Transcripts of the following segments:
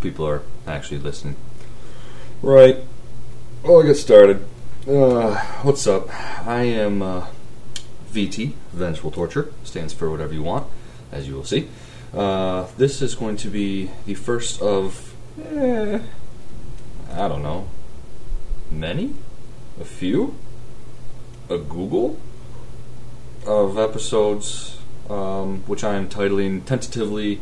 people are actually listening. Right. Well, I'll get started. What's up? I am VT, Vengeful Torture. Stands for whatever you want, as you will see. This is going to be the first of, I don't know, many? A few? A Google? Of episodes, which I am titling tentatively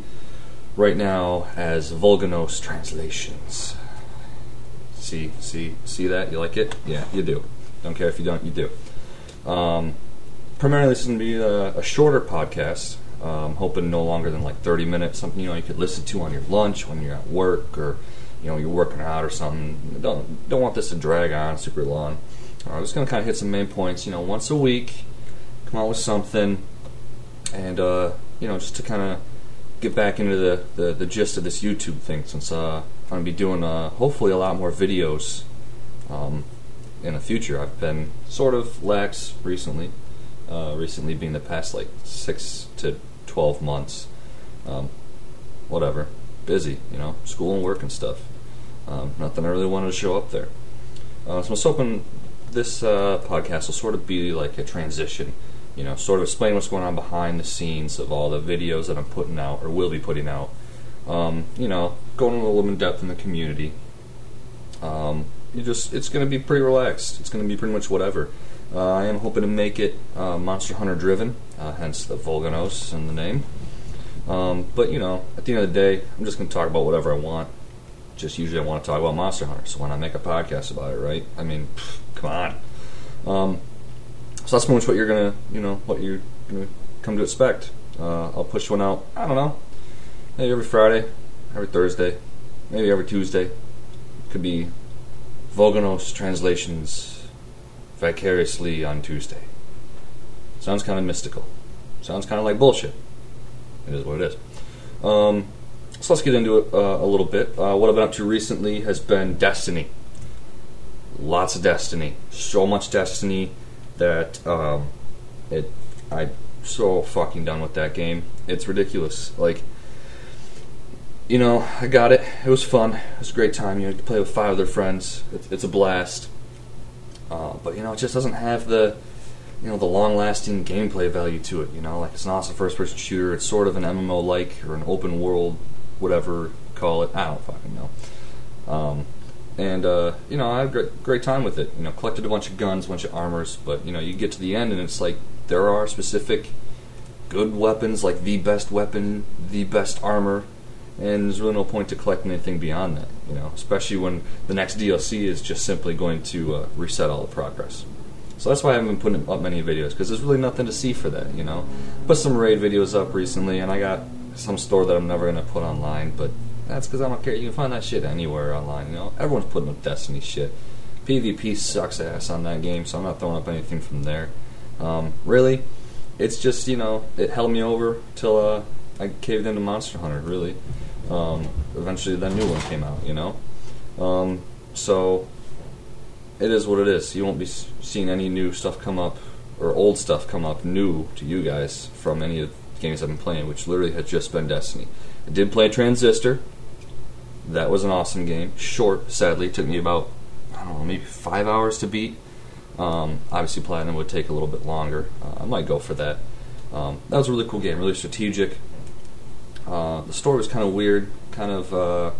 right now as Volganos translations. See that? You like it? Yeah, you do. Don't care if you don't, you do. Primarily this is going to be a shorter podcast, hoping no longer than like 30 minutes, something you could listen to on your lunch when you're at work, or you're working out or something. Don't want this to drag on super long. I'm just going to kind of hit some main points, once a week, come out with something, and just to kind of get back into the gist of this YouTube thing, since I'm going to be doing hopefully a lot more videos in the future. I've been sort of lax recently, being the past like 6 to 12 months, whatever, busy, school and work and stuff. Nothing I really wanted to show up there. So I was hoping this podcast will sort of be like a transition, sort of explain what's going on behind the scenes of all the videos that I'm putting out, or will be putting out. Going a little in depth in the community. It's going to be pretty relaxed. It's going to be pretty much whatever. I am hoping to make it Monster Hunter driven, hence the Volganos in the name. But at the end of the day, I'm just going to talk about whatever I want. Just usually I want to talk about Monster Hunter, so why not make a podcast about it, right? I mean, come on. So that's pretty much what you're gonna, what you're gonna come to expect. I'll push one out, I don't know, maybe every Friday, every Thursday, maybe every Tuesday. It could be Volganos translations vicariously on Tuesday. Sounds kind of mystical. Sounds kind of like bullshit. It is what it is. So let's get into it a little bit. What I've been up to recently has been Destiny. Lots of Destiny. So much Destiny that I'm so fucking done with that game. It's ridiculous. Like, I got it. It was fun. It was a great time. You play with 5 other friends. It's a blast. But it just doesn't have the the long-lasting gameplay value to it. Like, it's an awesome first-person shooter. It's sort of an MMO-like, or an open world, whatever you call it. I don't fucking know. I had a great time with it. Collected a bunch of guns, a bunch of armors, but you get to the end and it's like there are specific good weapons, like the best weapon, the best armor, and there's really no point to collecting anything beyond that. Especially when the next DLC is just simply going to reset all the progress. So that's why I haven't been putting up many videos, because there's really nothing to see for that. Put some raid videos up recently, and I got some store that I'm never going to put online, but that's because I don't care. You can find that shit anywhere online. Everyone's putting up Destiny shit. PvP sucks ass on that game, so I'm not throwing up anything from there. Really, it's just it held me over till I caved into Monster Hunter. Really, eventually the new one came out. So it is what it is. You won't be seeing any new stuff come up, or old stuff come up new to you guys from any of the games I've been playing, which literally has just been Destiny. I did play Transistor. That was an awesome game. Short, sadly. It took me about, maybe 5 hours to beat. Obviously, Platinum would take a little bit longer. I might go for that. That was a really cool game, really strategic. The story was kind of weird, kind of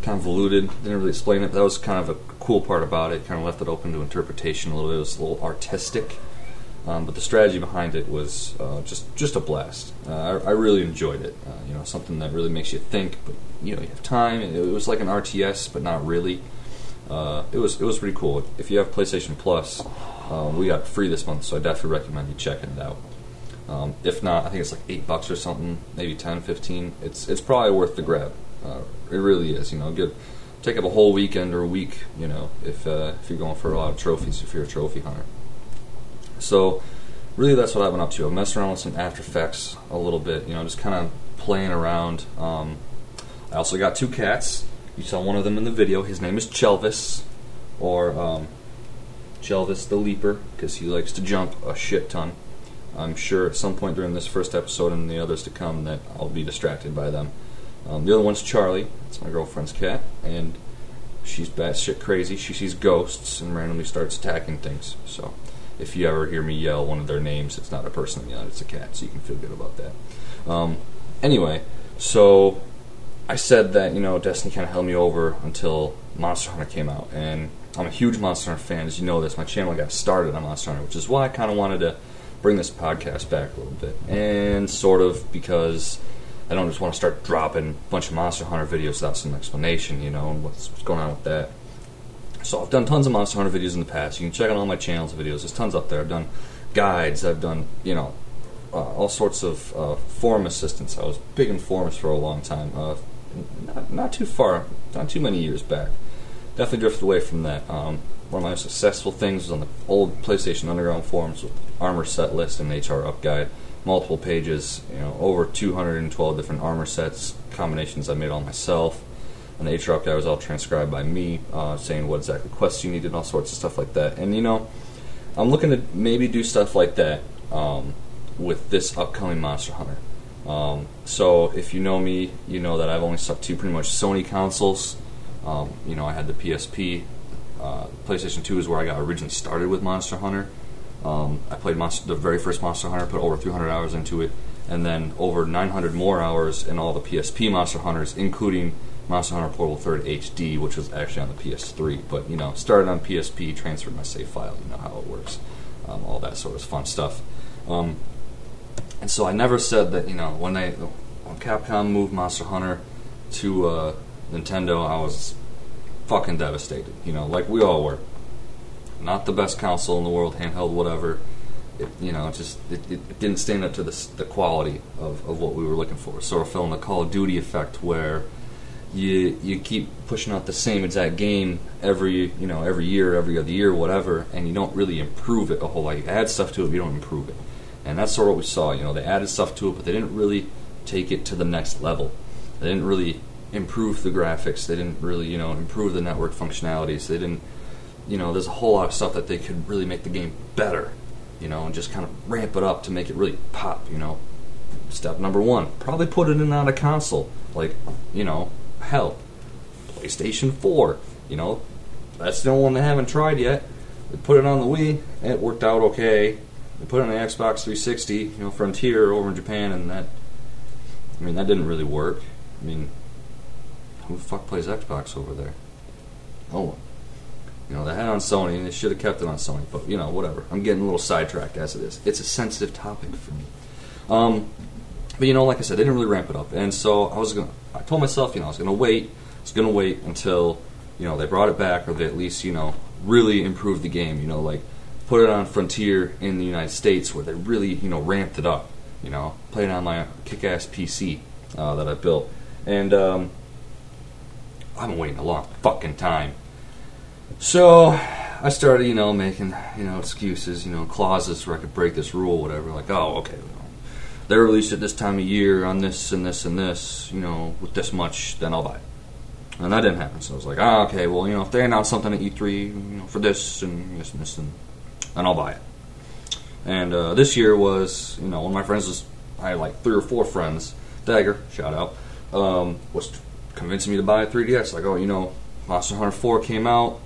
convoluted. Didn't really explain it. That was kind of a cool part about it. Kind of left it open to interpretation a little bit. It was a little artistic. But the strategy behind it was just a blast. I really enjoyed it. Something that really makes you think, but you have time. It was like an RTS, but not really. It was pretty cool. If you have PlayStation Plus, we got free this month, so I definitely recommend you checking it out. If not, I think it's like $8 or something, maybe 10, 15. It's probably worth the grab. It really is. Take up a whole weekend or a week. If you're going for a lot of trophies, if you're a trophy hunter. So, really, that's what I've been up to. I'm messing around with some After Effects a little bit, just kind of playing around. I also got 2 cats. You saw one of them in the video. His name is Chelvis, or Chelvis the Leaper, because he likes to jump a shit ton. I'm sure at some point during this first episode and the others to come that I'll be distracted by them. The other one's Charlie. It's my girlfriend's cat, and she's batshit crazy. She sees ghosts and randomly starts attacking things. So if you ever hear me yell one of their names, it's not a person I'm yelling, it's a cat, so you can feel good about that. Anyway, so I said that, Destiny kind of held me over until Monster Hunter came out, and I'm a huge Monster Hunter fan, as you know this. My channel got started on Monster Hunter, which is why I kind of wanted to bring this podcast back a little bit, and sort of because I don't just want to start dropping a bunch of Monster Hunter videos without some explanation, and what's going on with that. So I've done tons of Monster Hunter videos in the past. You can check out all my channel's videos. There's tons up there. I've done guides. I've done, all sorts of forum assistance. I was big in forums for a long time. Not too far, not too many years back. Definitely drifted away from that. One of my most successful things was on the old PlayStation Underground forums with armor set list and HR up guide. Multiple pages, over 212 different armor sets, combinations I made all myself. And the HR up guide was all transcribed by me, saying what exactly quests you needed and all sorts of stuff like that. And I'm looking to maybe do stuff like that with this upcoming Monster Hunter. So if you know me, you know that I've only stuck to pretty much Sony consoles. I had the PSP. PlayStation 2 is where I got originally started with Monster Hunter. I played the very first Monster Hunter, put over 300 hours into it, and then over 900 more hours in all the PSP Monster Hunters, including Monster Hunter Portable 3rd HD, which was actually on the PS3. But, started on PSP, transferred my save file, you know how it works. All that sort of fun stuff. And so I never said that, when Capcom moved Monster Hunter to Nintendo, I was fucking devastated, like we all were. Not the best console in the world, handheld, whatever. It didn't stand up to the quality of what we were looking for. It sort of fell in the Call of Duty effect, where you keep pushing out the same exact game every year, every other year, whatever, and you don't really improve it a whole lot. You add stuff to it, but you don't improve it. And that's sort of what we saw. They added stuff to it, but they didn't really take it to the next level. They didn't really improve the graphics. They didn't really, improve the network functionalities. They didn't, there's a whole lot of stuff that they could really make the game better, and just kind of ramp it up to make it really pop, Step number one, probably put it in on a console. Like, hell, PlayStation 4, that's the only one they haven't tried yet. They put it on the Wii, and it worked out okay. They put it on the Xbox 360, Frontier over in Japan, and that didn't really work. Who the fuck plays Xbox over there? No one. They had it on Sony, and they should have kept it on Sony, but, whatever. I'm getting a little sidetracked as it is. It's a sensitive topic for me. But, like I said, they didn't really ramp it up, and so I told myself, I was going to wait until, they brought it back, or they at least, really improved the game, like, put it on Frontier in the United States, where they really, ramped it up, played it on my kick-ass PC that I built, and I've been waiting a long fucking time. So I started, making, excuses, clauses where I could break this rule, whatever. Like, oh, okay, they released it this time of year on this and this and this, with this much, then I'll buy it. And that didn't happen. So I was like, okay, well, if they announce something at E3, for this and this and this, then I'll buy it. And this year was, one of my friends I had like 3 or 4 friends, Dagger, shout out, was convincing me to buy a 3DS. Like, Monster Hunter 4 came out,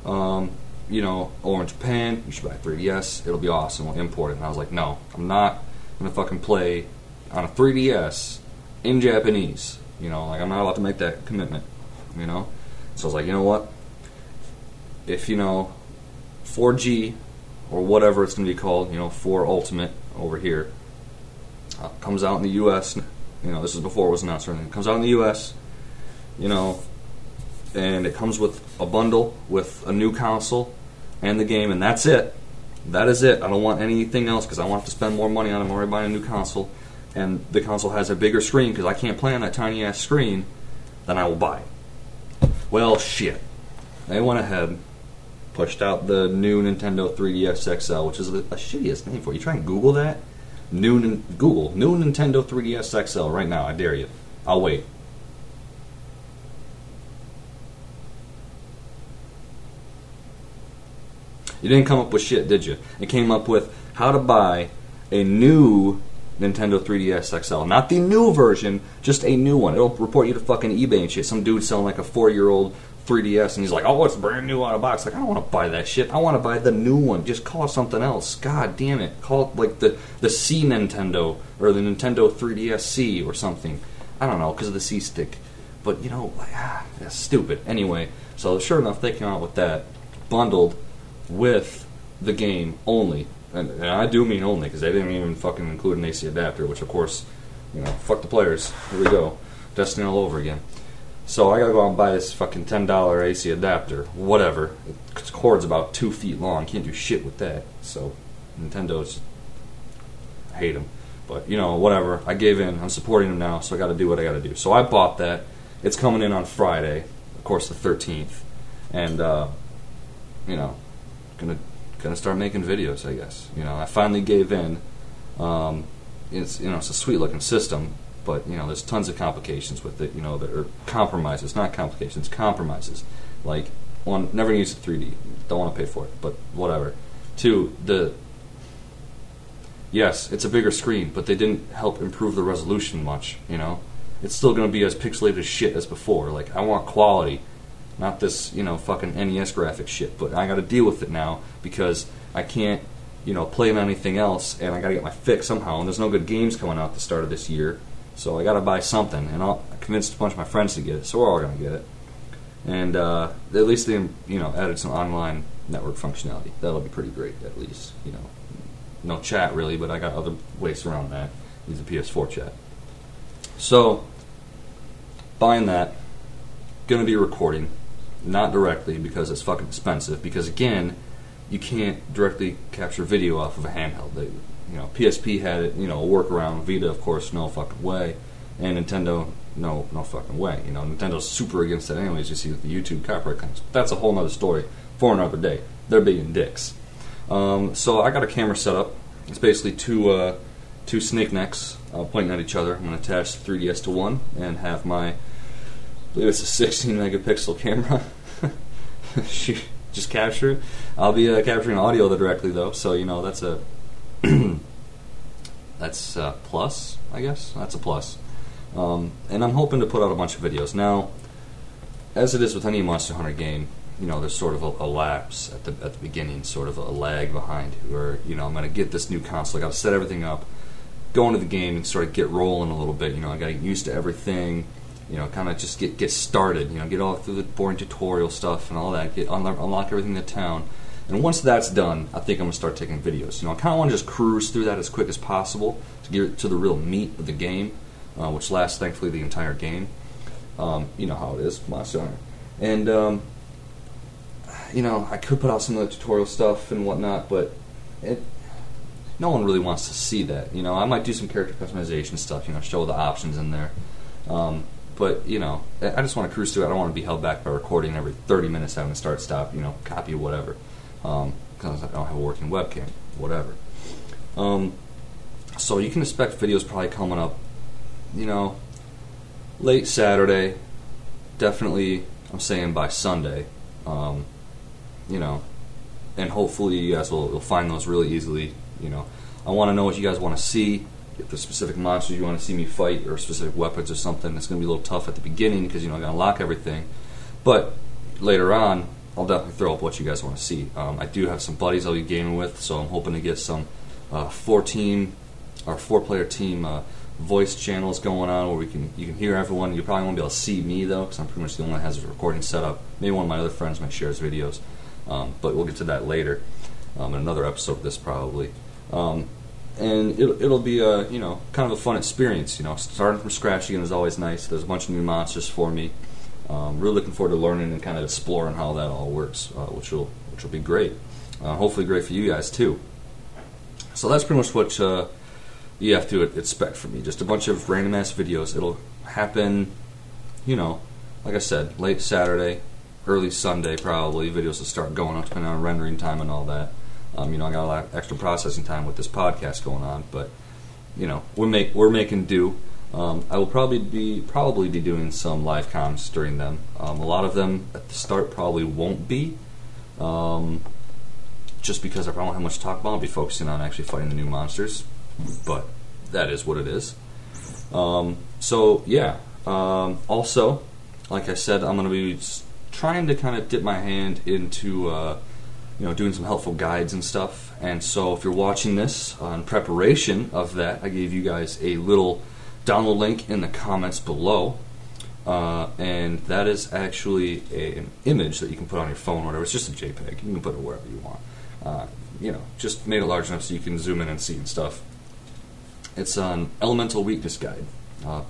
over in Japan, you should buy a 3DS, it'll be awesome, we'll import it. And I was like, no, I'm not going to fucking play on a 3DS in Japanese, I'm not allowed to make that commitment, So I was like, you know what, if, 4G, or whatever it's going to be called, 4 Ultimate over here, comes out in the US, this is before it was announced or anything, it comes out in the US, and it comes with a bundle with a new console and the game, and that's it. That is it. I don't want anything else because I want to spend more money on it. I'm already buying a new console, and the console has a bigger screen because I can't play on that tiny ass screen, then I will buy it. Well, shit. They went ahead, pushed out the new Nintendo 3DS XL, which is the shittiest name for it. You try and Google that? Google new Nintendo 3DS XL right now. I dare you. I'll wait. You didn't come up with shit, did you? It came up with how to buy a new Nintendo 3DS XL. Not the new version, just a new one. It'll report you to fucking eBay and shit. Some dude selling like a 4-year-old 3DS, and he's like, oh, it's brand new out of box. Like, I don't want to buy that shit. I want to buy the new one. Just call it something else. God damn it. Call it like the C Nintendo, or the Nintendo 3DS C or something. I don't know, because of the C stick. But, you know, that's stupid. Anyway, so sure enough, they came out with that, bundled with the game only. And I do mean only, because they didn't even fucking include an AC adapter, which, of course, you know, fuck the players. Here we go. Destiny all over again. So I gotta go out and buy this fucking $10 AC adapter, whatever. Its cord's about 2 feet long. Can't do shit with that. So Nintendo's, I hate them, but you know, whatever. I gave in. I'm supporting them now, so I got to do what I got to do. So I bought that. It's coming in on Friday, of course, the 13th, and you know, gonna start making videos. I guess, you know, I finally gave in. It's, you know, it's a sweet looking system. But, you know, there's tons of complications with it, you know, that are compromises, not complications, compromises. Like, one, never use it 3D. Don't want to pay for it, but whatever. Two, yes, it's a bigger screen, but they didn't help improve the resolution much, you know. It's still going to be as pixelated as shit as before. Like, I want quality, not this, you know, fucking NES graphic shit. But I got to deal with it now because I can't, you know, play on anything else, and I got to get my fix somehow. And there's no good games coming out at the start of this year. So I got to buy something, and I convinced a bunch of my friends to get it, so we're all going to get it. And at least they, you know, added some online network functionality. That'll be pretty great, at least. You know, no chat really, but I got other ways around that. Use the PS4 chat. So buying that, going to be recording, not directly because it's fucking expensive. Because again, you can't directly capture video off of a handheld. You know, PSP had it, you know, a workaround. Vita, of course, no fucking way. And Nintendo, no fucking way. You know, Nintendo's super against that anyways, you see with the YouTube copyright claims. That's a whole nother story for another day. They're being dicks. So I got a camera set up. It's basically two snake necks pointing at each other. I'm going to attach the 3DS to one and have my, I believe it's a 16 megapixel camera. Just capture it. I'll be capturing audio directly though, so you know that's a that's a plus, I guess. That's a plus. And I'm hoping to put out a bunch of videos. Now, as it is with any Monster Hunter game, you know, there's sort of a lapse at the beginning, sort of a lag behind, where, you know, I'm going to get this new console, I got to set everything up, go into the game and sort of get rolling a little bit. You know, I got to get used to everything, you know, kind of just get started, you know, get all through the boring tutorial stuff and all that, unlock everything in the town. And once that's done, I think I'm going to start taking videos. You know, I kind of want to just cruise through that as quick as possible to get to the real meat of the game, which lasts, thankfully, the entire game. You know how it is, Monster Hunter. And, you know, I could put out some of the tutorial stuff and whatnot, but no one really wants to see that. You know, I might do some character customization stuff, you know, show the options in there. But, you know, I just want to cruise through it. I don't want to be held back by recording every 30 minutes, having to start, stop, you know, copy, whatever. Because I don't have a working webcam, whatever. So you can expect videos probably coming up, you know, late Saturday, definitely, I'm saying by Sunday, you know, and hopefully you guys will find those really easily. You know, I want to know what you guys want to see. If there's specific monsters you want to see me fight, or specific weapons or something, it's going to be a little tough at the beginning because, you know, I got to unlock everything. But later on, I'll definitely throw up what you guys want to see. I do have some buddies I'll be gaming with, so I'm hoping to get some 4-player team voice channels going on where you can hear everyone. You probably won't be able to see me though, because I'm pretty much the only one that has a recording set up. Maybe one of my other friends might share his videos, but we'll get to that later in another episode of this probably. And it'll be a, you know, kind of a fun experience. You know, starting from scratch again is always nice. There's a bunch of new monsters for me. Really looking forward to learning and kind of exploring how that all works, which will be great. Hopefully great for you guys too. So that's pretty much what you have to expect from me. Just a bunch of random ass videos. It'll happen, you know, like I said, late Saturday, early Sunday probably. Videos will start going up depending on rendering time and all that. You know, I got a lot of extra processing time with this podcast going on, but you know, we're making do. I will probably be doing some live comms during them. A lot of them at the start probably won't be, just because I don't have much to talk about. I'll be focusing on actually fighting the new monsters. But that is what it is. So yeah. Also, like I said, I'm going to be trying to kind of dip my hand into doing some helpful guides and stuff. And so if you're watching this in preparation of that, I gave you guys a little download link in the comments below. And that is actually an image that you can put on your phone or whatever. It's just a JPEG. You can put it wherever you want. Just made it large enough so you can zoom in and see and stuff. It's an elemental weakness guide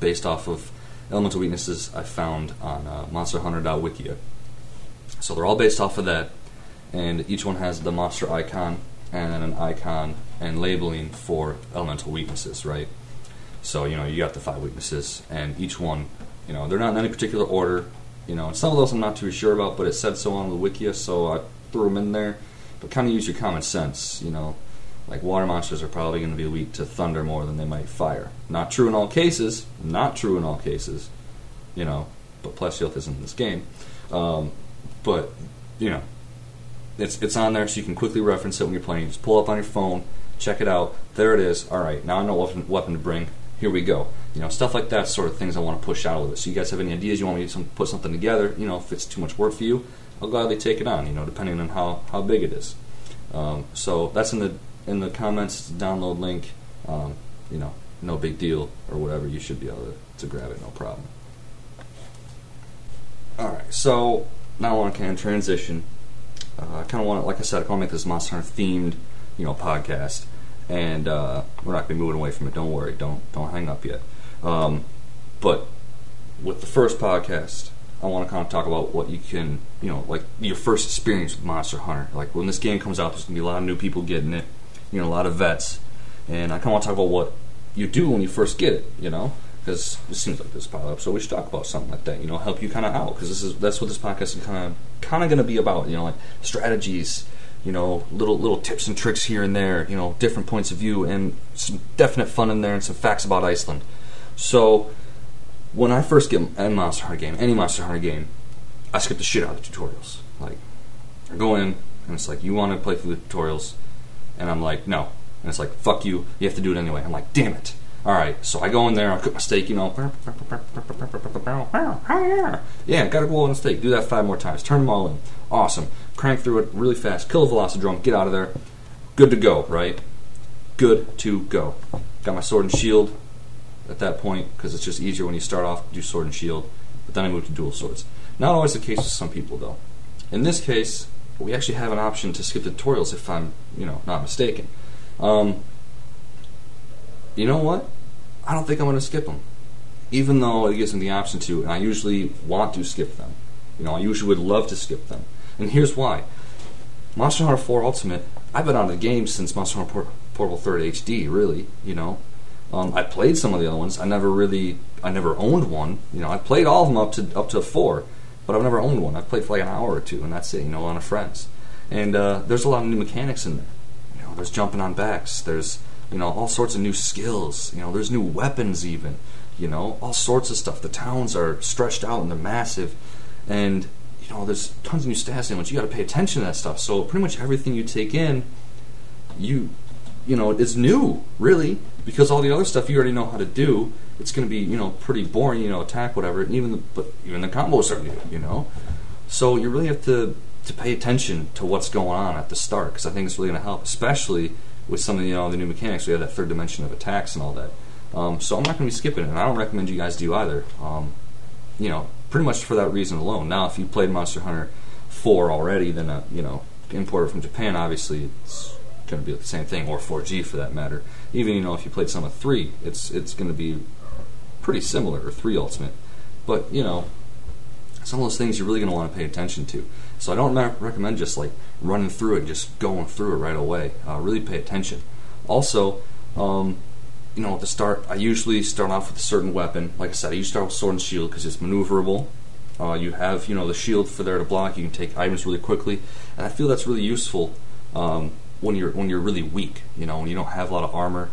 based off of elemental weaknesses I found on monsterhunter.wikia. So they're all based off of that, and each one has the monster icon and then an icon and labeling for elemental weaknesses, right? So, you got the 5 weaknesses, and each one, they're not in any particular order, and some of those I'm not too sure about, but it said so on the Wikia, so I threw them in there. But kind of use your common sense, like water monsters are probably going to be weak to thunder more than they might fire. Not true in all cases, but Plesielth isn't in this game. But, it's on there so you can quickly reference it when you're playing. Just pull up on your phone, check it out. There it is. All right, now I know what weapon to bring. Here we go. Stuff like that sort of things I want to push out of it. So you guys have any ideas you want me to put something together, if it's too much work for you, I'll gladly take it on, depending on how big it is. So that's in the comments, download link, no big deal or whatever. You should be able to grab it, no problem. Alright, so now I want to kind of transition. I kind of want to, like I said, I want to make this Monster Hunter themed, podcast. And we're not going to be moving away from it. Don't worry. Don't hang up yet. But with the first podcast, I want to kind of talk about what you can, like your first experience with Monster Hunter. Like when this game comes out, there's going to be a lot of new people getting it, a lot of vets. And I kind of want to talk about what you do when you first get it, because it seems like this pile up. So we should talk about something like that, help you kind of out, because that's what this podcast is kind of going to be about, like strategies, little tips and tricks here and there, different points of view, and some definite fun in there, and some facts about Iceland. So when I first get any Monster Hunter game, I skip the shit out of the tutorials. Like, I go in, and it's like, you want to play through the tutorials? And I'm like, no. And it's like, fuck you, you have to do it anyway. I'm like, damn it. Alright, so I go in there, I'll cook my steak, Yeah, gotta go on the steak. Do that 5 more times. Turn them all in. Awesome. Crank through it really fast. Kill a Velocidrome. Get out of there. Good to go, right? Good to go. Got my sword and shield at that point, because it's just easier when you start off to do sword and shield. But then I moved to dual swords. Not always the case with some people, though. In this case, we actually have an option to skip the tutorials if I'm, not mistaken. You know what? I don't think I'm going to skip them. Even though it gives me the option to, and I usually want to skip them. I usually would love to skip them. And here's why. Monster Hunter 4 Ultimate, I've been on the game since Monster Hunter Portable 3rd HD, really, I played some of the other ones. I never owned one. I played all of them up to 4, but I've never owned one. I've played for like an hour or two, and that's it, a lot of friends. And there's a lot of new mechanics in there. There's jumping on backs. There's all sorts of new skills. There's new weapons even. All sorts of stuff. The towns are stretched out and they're massive. And, there's tons of new stats in which you got to pay attention to that stuff. So pretty much everything you take in, it's new, really. Because all the other stuff you already know how to do, it's going to be, pretty boring, attack, whatever. And even the combos are new, So you really have to pay attention to what's going on at the start, because I think it's really going to help, especially with some of the new mechanics. We have that 3rd dimension of attacks and all that. So I'm not going to be skipping it, and I don't recommend you guys do either. Pretty much for that reason alone. Now, if you played Monster Hunter 4 already, then imported from Japan, obviously it's going to be the same thing, or 4G for that matter. Even if you played some of 3, it's going to be pretty similar, or 3 Ultimate. But some of those things you're really going to want to pay attention to. So I don't recommend just like running through it, just going through it right away. Really pay attention. Also, at the start, I usually start off with a certain weapon. Like I said, I usually start with sword and shield because it's maneuverable. You have, the shield for there to block. You can take items really quickly, and I feel that's really useful when you're really weak. When you don't have a lot of armor,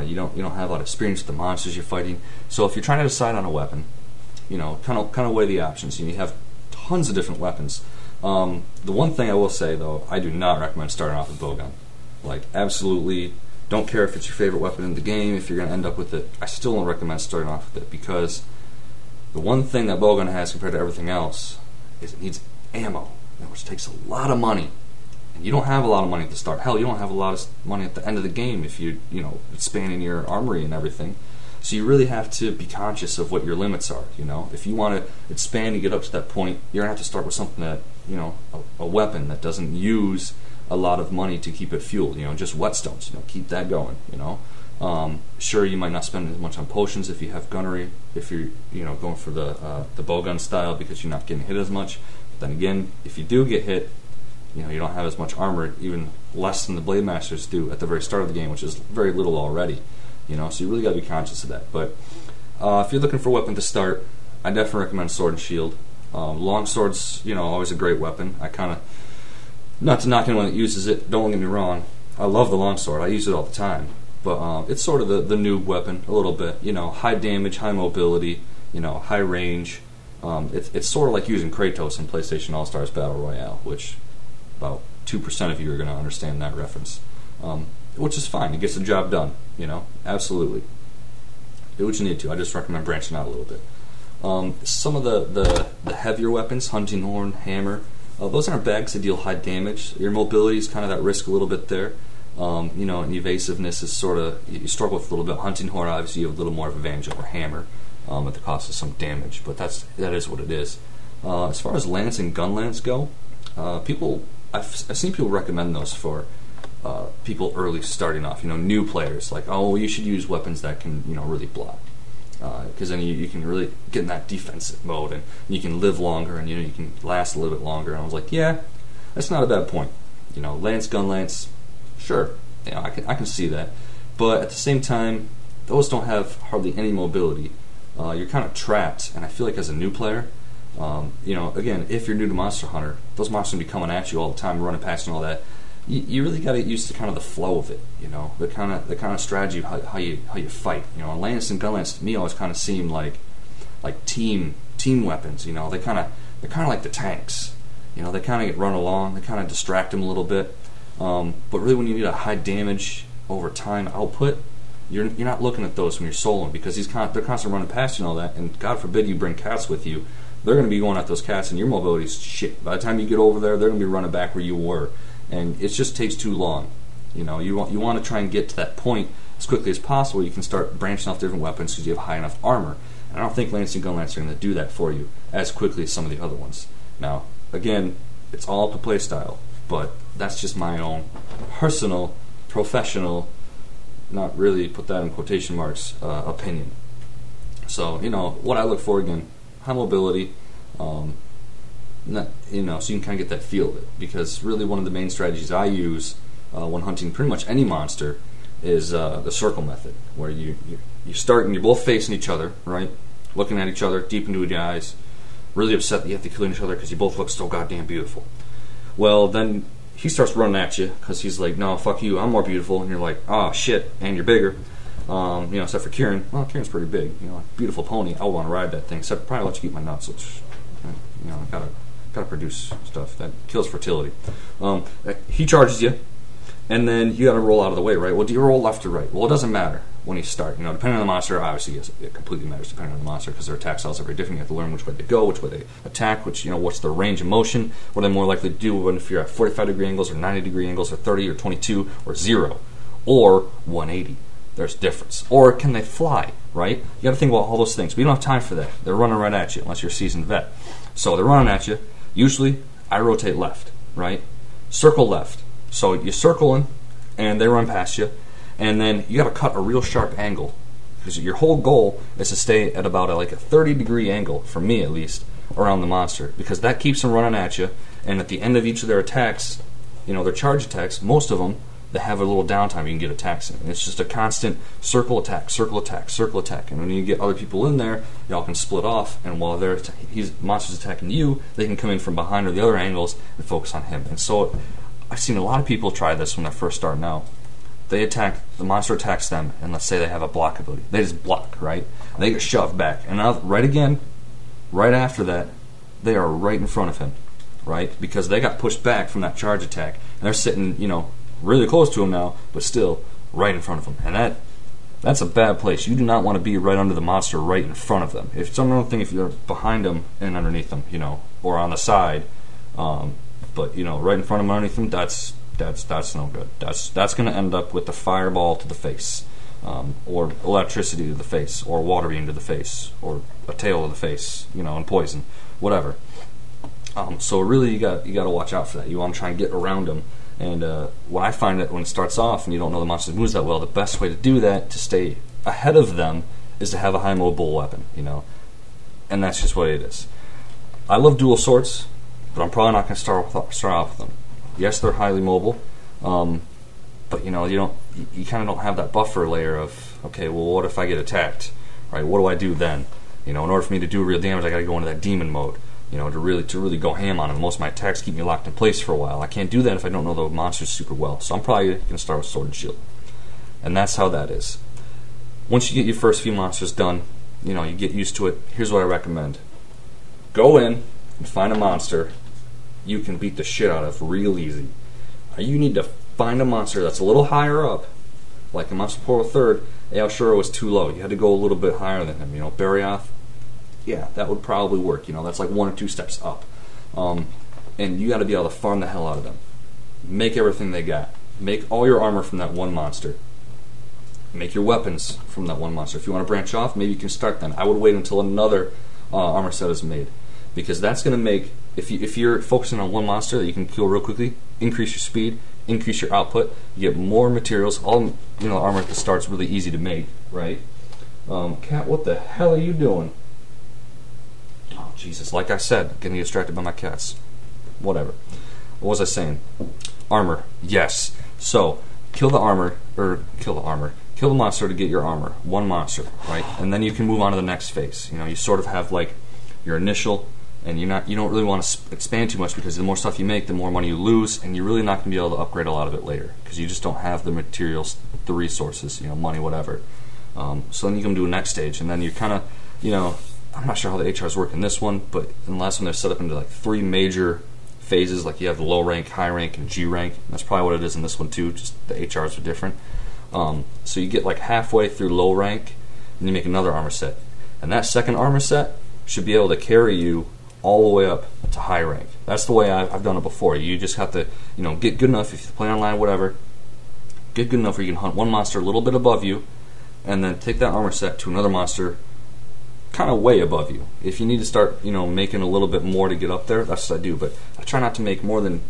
you don't have a lot of experience with the monsters you're fighting. So if you're trying to decide on a weapon, kind of weigh the options. You have tons of different weapons. The one thing I will say, though, I do not recommend starting off with bowgun. Like, absolutely Don't care if it's your favorite weapon in the game, if you're going to end up with it. I still don't recommend starting off with it, because the one thing that bowgun has compared to everything else is it needs ammo, which takes a lot of money. And you don't have a lot of money at the start. Hell, you don't have a lot of money at the end of the game if you're expanding your armory and everything. So you really have to be conscious of what your limits are. If you want to expand and get up to that point, you're going to have to start with something that, a weapon that doesn't use a lot of money to keep it fueled. Just whetstones. Keep that going. Sure, you might not spend as much on potions if you have gunnery, if you're going for the bowgun style, because you're not getting hit as much. But then again, if you do get hit, you don't have as much armor, even less than the Blade Masters do at the very start of the game, which is very little already. So you really got to be conscious of that. But if you're looking for a weapon to start, I definitely recommend sword and shield. Long swords, always a great weapon. I kind of, not to knock anyone that uses it, don't get me wrong, I love the long sword. I use it all the time. But it's sort of the noob weapon a little bit. High damage, high mobility, high range. It's sort of like using Kratos in PlayStation All-Stars Battle Royale, which about 2% of you are going to understand that reference. Which is fine. It gets the job done. Absolutely. Do what you need to. I just recommend branching out a little bit. Some of the heavier weapons, hunting horn, hammer, those aren't bad because they deal high damage. Your mobility is kind of that risk a little bit there. And evasiveness is sort of, you struggle with a little bit. Hunting horn, obviously, you have a little more of advantage over hammer at the cost of some damage, but that is what it is. As far as lance and gun lance go, I've seen people recommend those for people early starting off, new players, like, oh, you should use weapons that can, really block, because then you can really get in that defensive mode, and you can live longer, and you can last a little bit longer. And I was like, yeah, that's not a bad point. Lance, gun lance, sure, I can see that, but at the same time, those don't have hardly any mobility. You're kind of trapped, and I feel like as a new player, again, if you're new to Monster Hunter, those monsters will be coming at you all the time, running past and all that. You really got to get used to kind of the flow of it, the kind of strategy of how you fight. Lance and gun lance to me always kind of seem like team weapons. They're kind of like the tanks. They kind of get run along, they kind of distract them a little bit. But really, when you need a high damage over time output, you're not looking at those when you're soloing, because they're constantly running past you and all that. And God forbid you bring cats with you, they're going to be going at those cats, and your mobility's shit. By the time you get over there, they're going to be running back where you were. And it just takes too long. You want to try and get to that point as quickly as possible. You can start branching off different weapons because you have high enough armor. And I don't think Lance and Gun Lance are going to do that for you as quickly as some of the other ones. Now, again, it's all up to play style, but that's just my own personal, professional, not really put that in quotation marks, opinion. So, what I look for, again, high mobility, so you can kind of get that feel of it, because really one of the main strategies I use when hunting pretty much any monster is the circle method, where you start and you're both facing each other, right, looking at each other deep into the eyes, really upset that you have to kill each other because you both look so goddamn beautiful. Well, then he starts running at you because he's like, no, fuck you, I'm more beautiful, and you're like, oh shit, and you're bigger. Except for Kieran. Well, Kieran's pretty big. Beautiful pony. I want to ride that thing. Except probably let you keep my nuts, which I gotta produce stuff that kills fertility. He charges you, and then you gotta roll out of the way, right? Well, do you roll left or right? Well, it doesn't matter when you start. Depending on the monster, obviously, yes, it completely matters depending on the monster, because their attack styles are very different. You have to learn which way they go, which way they attack, what's their range of motion, what they're more likely to do if you're at 45-degree angles, or 90-degree angles, or 30, or 22, or 0, or 180. There's difference. Or can they fly, right? You got to think about all those things. But you don't have time for that. They're running right at you, unless you're a seasoned vet. So they're running at you. Usually, I rotate left, right? Circle left. So you're circling, and they run past you, and then you got to cut a real sharp angle, because your whole goal is to stay at about a 30-degree angle, for me at least, around the monster, because that keeps them running at you. And at the end of each of their attacks, their charge attacks, most of them, they have a little downtime you can get attacks in. And it's just a constant circle attack, circle attack, circle attack. And when you get other people in there, y'all can split off, and while monster's attacking you, they can come in from behind or the other angles and focus on him. And so I've seen a lot of people try this when they're first starting out. The monster attacks them, and let's say they have a block ability. They just block, right? And they get shoved back. And now, right after that, they are right in front of him, right? Because they got pushed back from that charge attack, and they're sitting, really close to him now, but still, right in front of them. And that's a bad place. You do not want to be right under the monster, right in front of them. If some thing, if you're behind them and underneath them, or on the side, but right in front of them, underneath them, that's no good. That's going to end up with the fireball to the face, or electricity to the face, or water beam to the face, or a tail to the face, and poison, whatever. So really, you got to watch out for that. You want to try and get around them. And what I find that when it starts off and you don't know the monster's moves that well, the best way to do that, to stay ahead of them, is to have a high mobile weapon, and that's just what it is. I love dual swords, but I'm probably not going to start off with them. Yes, they're highly mobile, but you kind of don't have that buffer layer of, okay, well, what if I get attacked, right? What do I do then? In order for me to do real damage, I got to go into that demon mode. To really go ham on it. Most of my attacks keep me locked in place for a while. I can't do that if I don't know the monsters super well. So I'm probably going to start with Sword and Shield. And that's how that is. Once you get your first few monsters done, you get used to it. Here's what I recommend. Go in and find a monster you can beat the shit out of real easy. You need to find a monster that's a little higher up. Like in Monster Portal 3rd, Aoshura was too low. You had to go a little bit higher than him. Barioth, yeah, that would probably work. That's like 1 or 2 steps up. And you got to be able to farm the hell out of them. Make everything they got. Make all your armor from that one monster. Make your weapons from that one monster. If you want to branch off, maybe you can start then. I would wait until another armor set is made, because that's going to make, if you're focusing on one monster that you can kill real quickly, increase your speed, increase your output, you get more materials. All armor at the start's really easy to make, right? Cat, what the hell are you doing? Oh, Jesus. Like I said, getting distracted by my cats. Whatever. What was I saying? Armor. Yes. So, kill the monster to get your armor. One monster, right? And then you can move on to the next phase. You sort of have like your initial, and you don't really want to expand too much, because the more stuff you make, the more money you lose, and you're really not going to be able to upgrade a lot of it later, because you just don't have the materials, the resources, money, whatever. So then you can do a next stage, and then you kind of, I'm not sure how the HRs work in this one, but in the last one they're set up into like 3 major phases. Like you have the low rank, high rank, and G rank. And that's probably what it is in this one too, just the HRs are different. So you get like halfway through low rank, and you make another armor set. And that second armor set should be able to carry you all the way up to high rank. That's the way I've done it before. You just have to, get good enough, if you play online, whatever, get good enough where you can hunt one monster a little bit above you, and then take that armor set to another monster kind of way above you. If you need to start, making a little bit more to get up there, that's what I do. But I try not to make no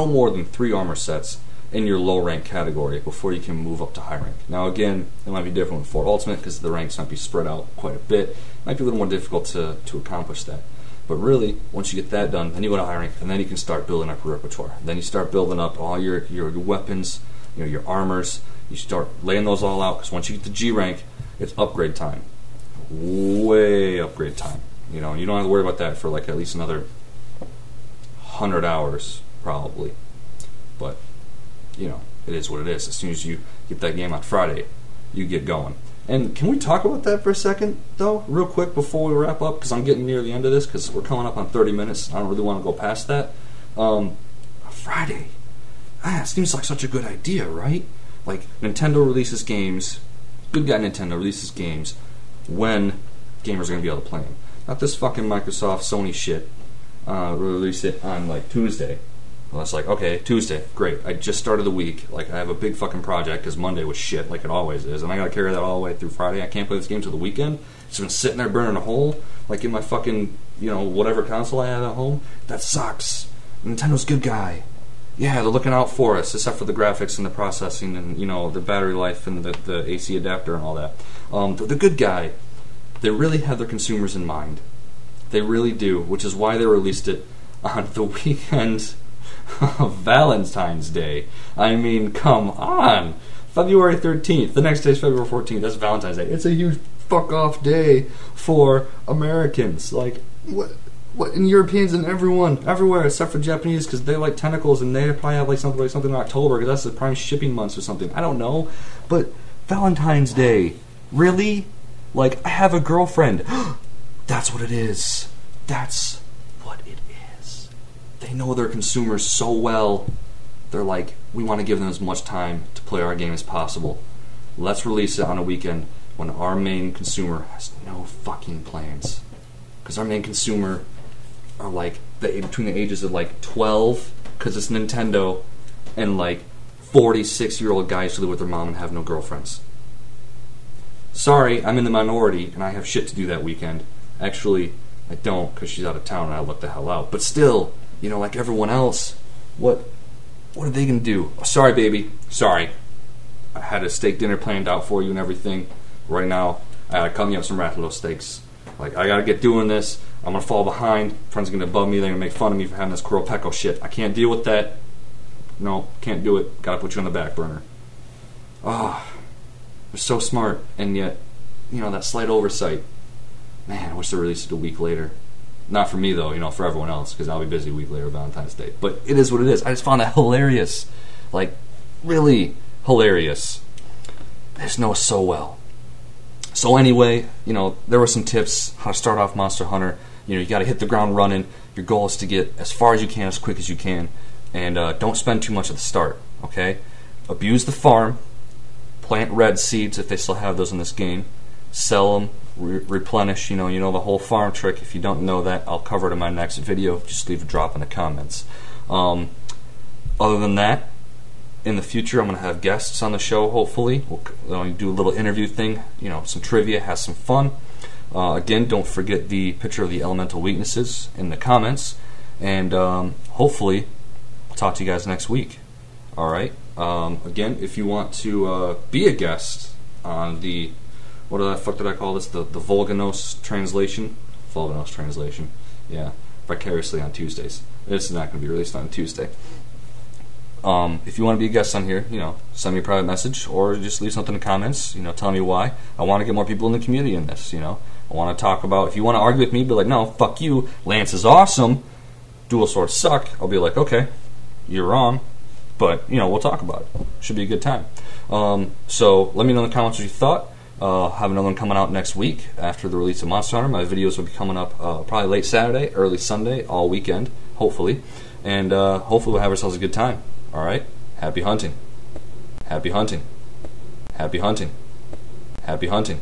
more than 3 armor sets in your low rank category before you can move up to high rank. Now again, it might be different with 4 Ultimate, because the ranks might be spread out quite a bit. It might be a little more difficult to accomplish that. But really, once you get that done, then you go to high rank, and then you can start building up your repertoire. Then you start building up all your weapons, your armors. You start laying those all out, because once you get to G rank, it's upgrade time. Way upgrade time. You don't have to worry about that for like at least another 100 hours probably. But it is what it is. As soon as you get that game on Friday, you get going. And can we talk about that for a second though, real quick, before we wrap up, because I'm getting near the end of this, because we're coming up on 30 minutes. I don't really want to go past that. Friday. It seems like such a good idea, right? Like Nintendo releases games, good guy Nintendo releases games when gamers are going to be able to play them. Not this fucking Microsoft, Sony shit. Release it on like Tuesday. Well, it's like, okay, Tuesday, great. I just started the week. Like, I have a big fucking project, because Monday was shit, like it always is, and I got to carry that all the way through Friday. I can't play this game till the weekend. It's been sitting there burning a hole, like in my fucking, whatever console I have at home. That sucks. Nintendo's good guy. Yeah, they're looking out for us, except for the graphics and the processing and, the battery life and the AC adapter and all that. The good guy. They really have their consumers in mind. They really do, which is why they released it on the weekend of Valentine's Day. I mean, come on. February 13th. The next day is February 14th. That's Valentine's Day. It's a huge fuck-off day for Americans. Like, what? And Europeans and everywhere except for Japanese, because they like tentacles, and they probably have like something in October, because that's the prime shipping months or something. I don't know. But Valentine's Day. Really? Like, I have a girlfriend. That's what it is. That's what it is. They know their consumers so well. they're like, we want to give them as much time to play our game as possible. Let's release it on a weekend when our main consumer has no fucking plans. Because our main consumer are like between the ages of like 12, because it's Nintendo, and like 46-year-old guys who live with their mom and have no girlfriends. Sorry, I'm in the minority and I have shit to do that weekend. Actually, I don't, because she's out of town and I look the hell out. But still, you know, like everyone else, what are they gonna do? Oh, sorry, baby. Sorry. I had a steak dinner planned out for you and everything. Right now, I gotta cut me up some Rattalo steaks. Like, I gotta get doing this. I'm gonna fall behind. Friends are gonna above me. They're gonna make fun of me for having this Kuropeko shit. I can't deal with that. No, can't do it. Gotta put you on the back burner. Ah, they're so smart, and yet, you know, that slight oversight. Man, I wish they released it a week later. Not for me, though, you know, for everyone else, because I'll be busy a week later, Valentine's Day. But it is what it is. I just found that hilarious. Like, really hilarious. They just know us so well. So anyway, you know, there were some tips how to start off Monster Hunter. You know, you got to hit the ground running. Your goal is to get as far as you can, as quick as you can. And don't spend too much at the start, okay? Abuse the farm. Plant red seeds if they still have those in this game. Sell them. Replenish. You know the whole farm trick. If you don't know that, I'll cover it in my next video. Just leave a drop in the comments. Other than that, in the future, I'm going to have guests on the show, hopefully. We'll do a little interview thing, you know, some trivia, have some fun. Again, don't forget the picture of the elemental weaknesses in the comments. And hopefully, I'll talk to you guys next week. Alright? Again, if you want to be a guest on the, what the fuck did I call this? The Volganos translation? Volganos translation. Yeah. Vicariously on Tuesdays. It's not going to be released on Tuesday. If you want to be a guest on here, you know, send me a private message or just leave something in the comments, you know, tell me why. I want to get more people in the community in this, you know. I want to talk about, if you want to argue with me, be like, no, fuck you, Lance is awesome, dual swords suck. I'll be like, okay, you're wrong, but, you know, we'll talk about it. Should be a good time. So let me know in the comments what you thought. Have another one coming out next week after the release of Monster Hunter. My videos will be coming up probably late Saturday, early Sunday, all weekend, hopefully. And hopefully we'll have ourselves a good time. Alright? Happy hunting. Happy hunting. Happy hunting. Happy hunting.